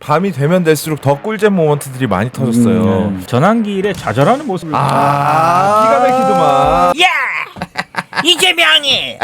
밤이 되면 될수록 더 꿀잼 모먼트들이 많이 터졌어요. 전환길에 좌절하는 모습을 기가 막히더만. 야! 이재명이!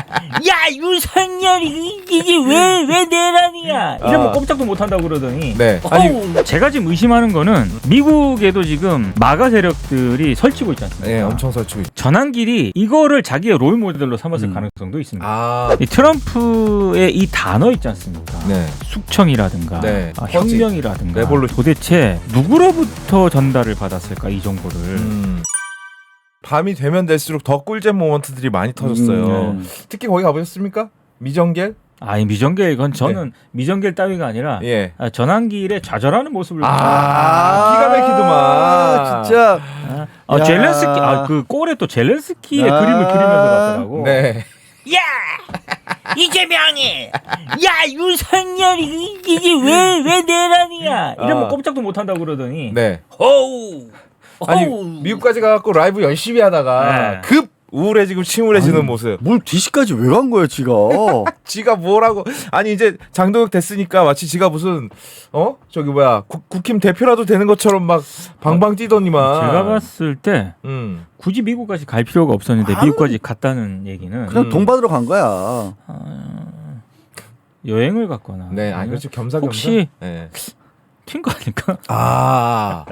야, 윤석열이 이게 왜 내란이야? 이러면 꼼짝도 못한다고 그러더니 네. 아니 제가 지금 의심하는 거는 미국에도 지금 마가 세력들이 설치고 있지 않습니까? 네, 엄청 설치고 있죠. 전환길이 이거를 자기의 롤 모델로 삼았을 가능성도 있습니다. 네. 이 트럼프의 이 단어 있지 않습니까? 네. 숙청이라든가 네. 혁명이라든가 레볼루션. 도대체 누구로부터 전달을 받았을까 이 정보를 밤이 되면 될수록 더 꿀잼 모먼트들이 많이 터졌어요. 특히 거기 가보셨습니까? 미정겔? 아니 미정겔 이건 저는 미정겔 따위가 아니라 예. 전환길에 좌절하는 모습을 기가 막히더만. 진짜 젤렌스키 그 골에 또 젤렌스키의 그림을 그리면서 봤더라고. 네. 야! 이재명이! 야, 윤석열이 이게 왜 내란이야? 이러면 꼼짝도 못한다고 그러더니 네. 호우! 아니 호우. 미국까지 가갖고 라이브 열심히 하다가 네. 급 우울해지고 침울해지는 모습. 뭘 DC까지 왜 간 거야 지가? 지가 뭐라고? 아니 이제 장동혁 됐으니까 마치 지가 무슨 저기 뭐야 국힘 대표라도 되는 것처럼 막 방방 뛰더니만. 제가 봤을 때 굳이 미국까지 갈 필요가 없었는데 미국까지 갔다는 얘기는 그냥 돈 받으러 간 거야. 여행을 갔거나 네, 아니 그렇죠 겸사겸사. 혹시 네. 튄 거 아닐까?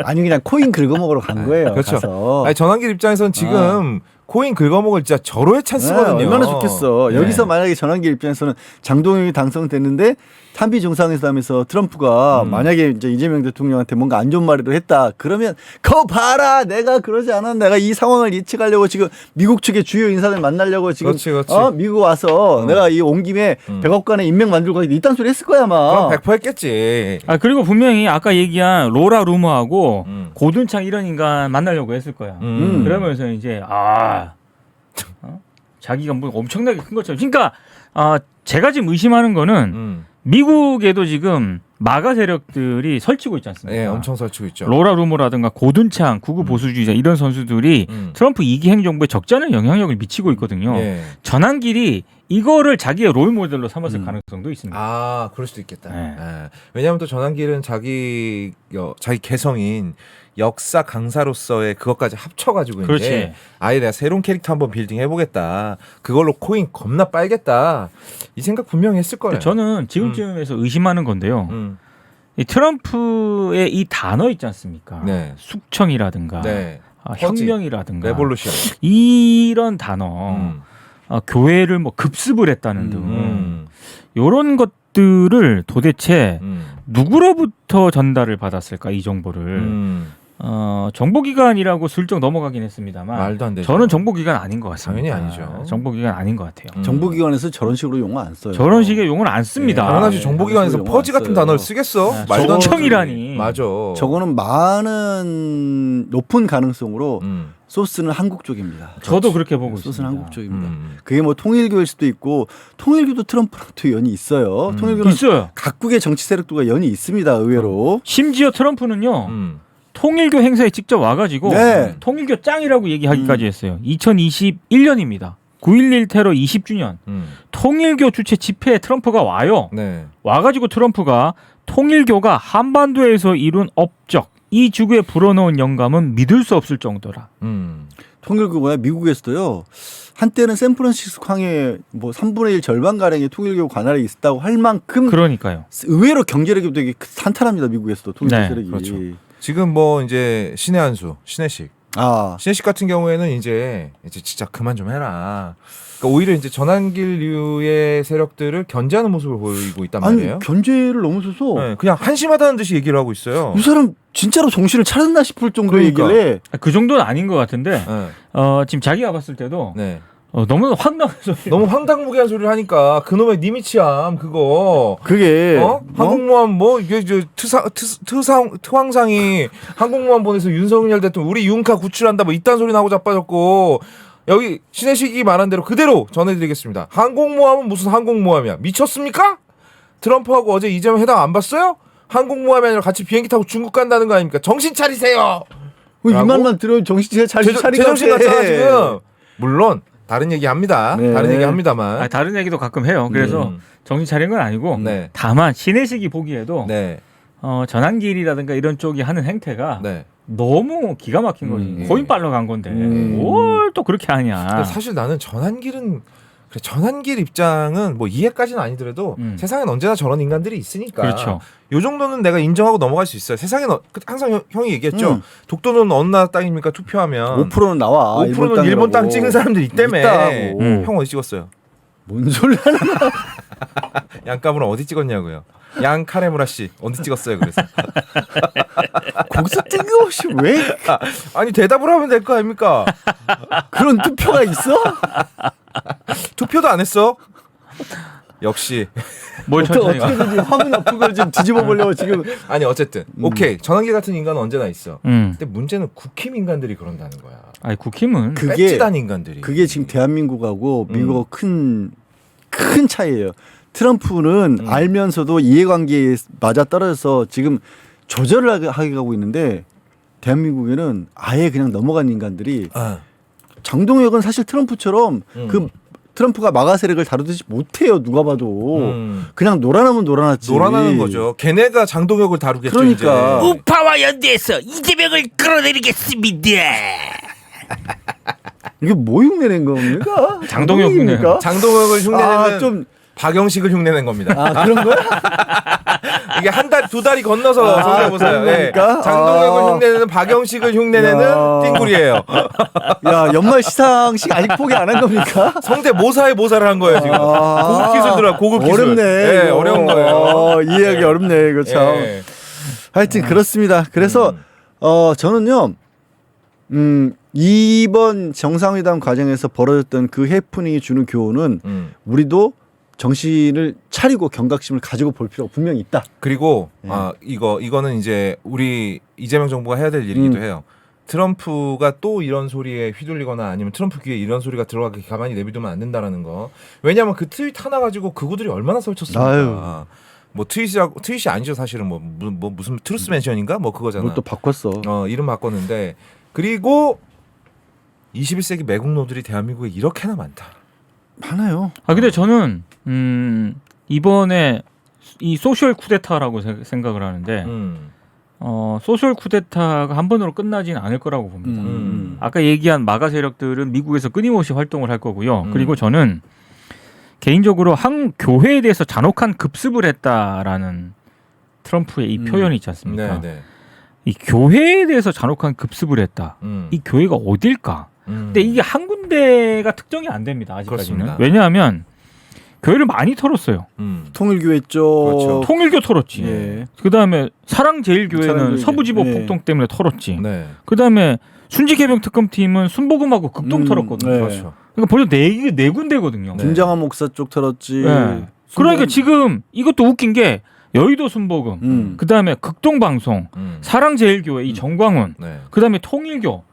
아니 그냥 코인 긁어먹으러 간 거예요. 그렇죠. 가서. 아니 전환길 입장에서는 지금 코인 긁어먹을 진짜 절호의 찬스거든요. 네, 얼마나 좋겠어. 네. 여기서 만약에 전환길 입장에서는 장동혁이 당선됐는데 탄비 정상회담에서 트럼프가 만약에 이제 이재명 대통령한테 뭔가 안 좋은 말을 했다. 그러면 거 봐라. 내가 그러지 않아. 내가 이 상황을 예측하려고 지금 미국 측의 주요 인사들 만나려고 지금 그렇지. 미국 와서 내가 이 온 김에 100억 간의 인맥 만들고 이딴 소리 했을 거야 아마. 그럼 100% 했겠지. 그리고 분명히 아까 얘기한 로라 루머하고 고든창 이런 인간 만나려고 했을 거야. 그러면서 이제 자기가 뭐 엄청나게 큰 것처럼. 그러니까 제가 지금 의심하는 거는 미국에도 지금 마가 세력들이 설치고 있지 않습니까? 네, 엄청 설치고 있죠. 로라 루머라든가 고든창, 구구 보수주의자 이런 선수들이 트럼프 2기 행정부에 적지 않은 영향력을 미치고 있거든요. 예. 전환길이 이거를 자기의 롤 모델로 삼았을 가능성도 있습니다. 그럴 수도 있겠다. 네. 예. 왜냐하면 또 전환길은 자기 개성인 역사 강사로서의 그것까지 합쳐가지고 그렇지. 이제 아예 내가 새로운 캐릭터 한번 빌딩 해보겠다. 그걸로 코인 겁나 빨겠다. 이 생각 분명히 했을 거예요. 저는 지금쯤에서 의심하는 건데요. 이 트럼프의 이 단어 있지 않습니까? 네. 숙청이라든가 네. 혁명이라든가 레볼루션. 이런 단어 교회를 뭐 급습을 했다는 등 이런 것들을 도대체 누구로부터 전달을 받았을까 이 정보를 정보기관이라고 슬쩍 넘어가긴 했습니다만 말도 안 되죠. 저는 정보기관 아닌 것 같습니다. 당연히 아니죠. 정보기관 아닌 것 같아요. 정보기관에서 저런 식으로 용어 안 써요. 저런 식의 용어를 안 씁니다. 당연하지. 정보기관에서 용어 퍼지 안 같은 써요. 단어를 쓰겠어? 네, 말도 안 되는 숙청이라니. 소리. 맞아. 저거는 많은 높은 가능성으로 소스는 한국 쪽입니다. 저도 그렇게 보고 소스는 있습니다. 한국 쪽입니다. 그게 뭐 통일교일 수도 있고 통일교도 트럼프랑도 연이 있어요. 통일교는 있어요. 각국의 정치 세력들과 연이 있습니다. 의외로. 심지어 트럼프는요. 통일교 행사에 직접 와가지고 네. 통일교 짱이라고 얘기하기까지 했어요. 2021년입니다. 9.11 테러 20주년. 통일교 주최 집회에 트럼프가 와요. 네. 와가지고 트럼프가 통일교가 한반도에서 이룬 업적, 이 주구에 불어넣은 영감은 믿을 수 없을 정도라. 통일교가 미국에서도요. 한때는 샌프란시스코 항에 뭐 3분의 1 절반 가량의 통일교 관할이 있었다고 할 만큼 그러니까요. 의외로 경제력이 되게 탄탄합니다. 미국에서도 통일교 네, 세력이. 그렇죠. 지금 뭐 이제 신의 한수, 신의식. 신혜식 같은 경우에는 이제 진짜 그만 좀 해라. 그러니까 오히려 이제 전환길류의 세력들을 견제하는 모습을 보이고 있단 말이에요. 아니 견제를 넘어서서 네, 그냥 한심하다는 듯이 얘기를 하고 있어요. 이 사람 진짜로 정신을 차렸나 싶을 정도의 그러니까. 얘기를 해. 그 정도는 아닌 것 같은데 네. 지금 자기가 봤을 때도 네. 너무 황당해서 너무 황당무계한 소리를 하니까 그놈의 니미치암 그거 그게 항공모함 뭐 이게 저 트황상이 항공모함 보내서 윤석열 대통령 우리 윤카 구출한다 뭐 이딴 소리 나고 자빠졌고 여기 신혜식이 말한 대로 그대로 전해드리겠습니다. 항공모함은 무슨 항공모함이야? 미쳤습니까? 트럼프하고 어제 이재명 회담 안 봤어요? 항공모함이 아니라 같이 비행기 타고 중국 간다는 거 아닙니까? 정신 차리세요. 이 말만 들으면 정신 차리고 제정신 같잖아 지금. 물론 다른 얘기 합니다. 네. 다른 얘기 합니다만. 다른 얘기도 가끔 해요. 그래서 정신 차린 건 아니고 네. 다만 신혜식이 보기에도 네. 전환길이라든가 이런 쪽이 하는 행태가 네. 너무 기가 막힌 거지. 거인 빨러 간 건데 뭘 또 그렇게 하냐. 근데 사실 나는 전환길은 그래, 전환길 입장은 뭐 이해까지는 아니더라도 세상엔 언제나 저런 인간들이 있으니까. 그렇죠. 요 정도는 내가 인정하고 넘어갈 수 있어요. 세상엔 항상 형이 얘기했죠. 독도는 어느 나라 땅입니까? 투표하면 5%는 나와. 5%는 일본 땅 찍은 사람들 있다며. 있다고. 형 어디 찍었어요? 뭔 소리 하는 거야? 양가부는 어디 찍었냐고요. 양카레무라 씨 어디 찍었어요? 그래서 거기서 뜬금없이 왜 아니 대답을 하면 될 거 아닙니까? 그런 투표가 있어? 투표도 안 했어? 역시 뭘 천천히 가. 어떻게든지 화면 앞을 걸 지금 뒤집어 보려고 지금. 아니 어쨌든 오케이 전환길 같은 인간은 언제나 있어. 음. 근데 문제는 국힘 인간들이 그런다는 거야. 아니 국힘은 그게 뺏지단 인간들이. 그게 지금 대한민국하고 미국하고 큰 차이예요. 트럼프는 알면서도 이해관계에 맞아 떨어져서 지금 조절을 하게 가고 있는데 대한민국에는 아예 그냥 넘어간 인간들이 장동혁은 사실 트럼프처럼 그 트럼프가 마가 세력을 다루듯이 못해요. 누가 봐도 그냥 놀아나면 놀아났지. 놀아나는 거죠. 걔네가 장동혁을 다루겠죠. 그러니까. 이제. 우파와 연대해서 이재명을 끌어내리겠습니다. 이게 뭐 흉내낸 겁니까? 장동혁 장동혁입니까? 장동혁을 흉내내는 좀 박영식을 흉내낸 겁니다. 그런 거야? 이게 한 달, 두 달이 건너서 생각해보세요. 그런 예. 겁니까? 장동혁을 흉내내는 박영식을 흉내내는 야. 띵구리예요. 야 연말 시상식 아직 포기 안 한 겁니까? 성대 모사에 모사를 한 거예요 지금. 고급 기술들아 고급 기술. 어렵네. 예, 이거. 어려운 거예요. 이해하기 어렵네 이거 참. 예. 하여튼 그렇습니다. 그래서 저는요. 이번 정상회담 과정에서 벌어졌던 그 해프닝이 주는 교훈은 우리도 정신을 차리고 경각심을 가지고 볼 필요가 분명히 있다. 그리고 이거는 이제 우리 이재명 정부가 해야 될 일이기도 해요. 트럼프가 또 이런 소리에 휘둘리거나 아니면 트럼프 귀에 이런 소리가 들어가게 가만히 내비두면 안 된다라는 거. 왜냐하면 그 트윗 하나 가지고 그구들이 얼마나 설쳤습니까? 아유. 뭐 트윗이 아니죠 사실은 뭐 무슨 트루스 멘션인가 뭐 그거잖아. 뭘 또 바꿨어. 이름 바꿨는데 그리고 21세기 매국노들이 대한민국에 이렇게나 많다. 많아요. 근데 저는 이번에 이 소셜 쿠데타라고 생각을 하는데 소셜 쿠데타가 한 번으로 끝나지는 않을 거라고 봅니다. 아까 얘기한 마가 세력들은 미국에서 끊임없이 활동을 할 거고요. 그리고 저는 개인적으로 한 교회에 대해서 잔혹한 급습을 했다라는 트럼프의 이 표현이 있지 않습니까? 네. 이 교회에 대해서 잔혹한 급습을 했다. 이 교회가 어딜까? 근데 이게 한 군데가 특정이 안 됩니다. 아직까지는. 그렇습니다. 왜냐하면 교회를 많이 털었어요. 통일교 했죠. 그렇죠. 통일교 털었지. 예. 그다음에 사랑제일교회는 사랑제일교회. 서부지법 예. 폭동 때문에 털었지. 네. 그다음에 순직해병 특검팀은 순복음하고 극동 털었거든요. 네. 그렇죠. 그러니까 벌써 네 군데거든요. 네. 김장한 목사 쪽 털었지. 네. 그러니까 지금 이것도 웃긴 게 여의도 순복음, 그다음에 극동방송, 사랑제일교회 이 정광훈, 네. 그다음에 통일교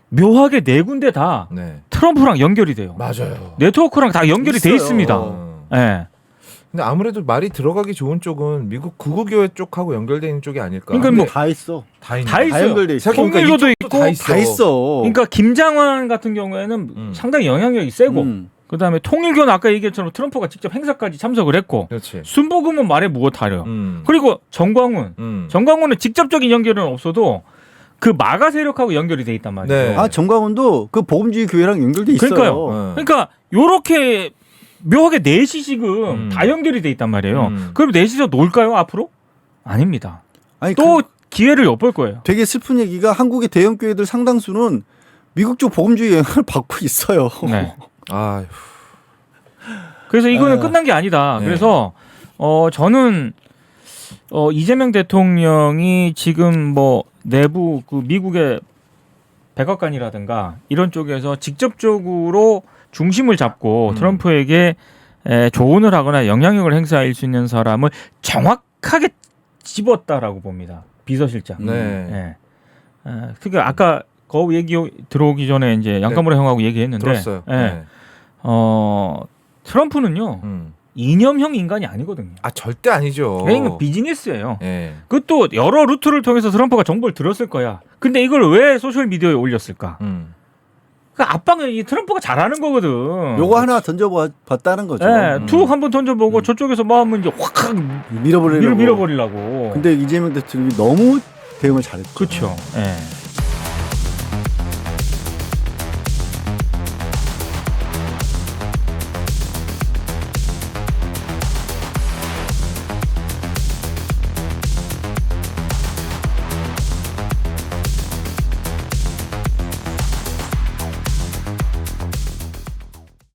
묘하게 네 군데 다 네. 트럼프랑 연결이 돼요. 맞아요. 네트워크랑 다 연결이 돼 있어요. 있습니다. 예. 근데 아무래도 말이 들어가기 좋은 쪽은 미국 구구교회 쪽하고 연결되어 있는 쪽이 아닐까. 그러니까 근데 뭐 다 있어. 다 있네. 다 있어요. 연결돼 있어. 생각해보니까 통일교도 이쪽도 있고 다 있어. 그러니까 김장환 같은 경우에는 상당히 영향력이 세고 그다음에 통일교는 아까 얘기했처럼 트럼프가 직접 행사까지 참석을 했고 그렇지. 순복음은 말해 무엇하려. 그리고 정광훈은 직접적인 연결은 없어도 그 마가 세력하고 연결이 돼 있단 말이에요. 네. 정광훈도 그 복음주의 교회랑 연결돼 있어요. 그러니까요. 그러니까 요렇게 묘하게 넷이 지금 다 연결이 돼 있단 말이에요. 그럼 넷이서 놀까요 앞으로? 아닙니다. 아니, 또 기회를 엿볼 거예요. 되게 슬픈 얘기가 한국의 대형 교회들 상당수는 미국 쪽 복음주의 영향을 받고 있어요. 네. 아휴. 그래서 이거는 끝난 게 아니다. 네. 그래서 저는 이재명 대통령이 지금 뭐 내부 그 미국의 백악관이라든가 이런 쪽에서 직접적으로 중심을 잡고 트럼프에게 조언을 하거나 영향력을 행사할 수 있는 사람을 정확하게 집었다라고 봅니다. 비서실장. 네. 그러니까 아까 그 얘기 들어오기 전에 이제 양카무라 형하고 얘기했는데 들었어요. 네. 트럼프는요 이념형 인간이 아니거든요. 절대 아니죠. 그러니까 비즈니스예요. 네. 그것도 여러 루트를 통해서 트럼프가 정보를 들었을 거야. 근데 이걸 왜 소셜 미디어에 올렸을까? 그 압박은 이 트럼프가 잘하는 거거든. 요거 하나 던져봤다는 거죠. 네, 툭 한번 던져보고 저쪽에서 뭐 하면 이제 확 밀어버리려고. 밀어버리려고. 근데 이재명 대통령이 너무 대응을 잘했죠. 그렇죠. 예.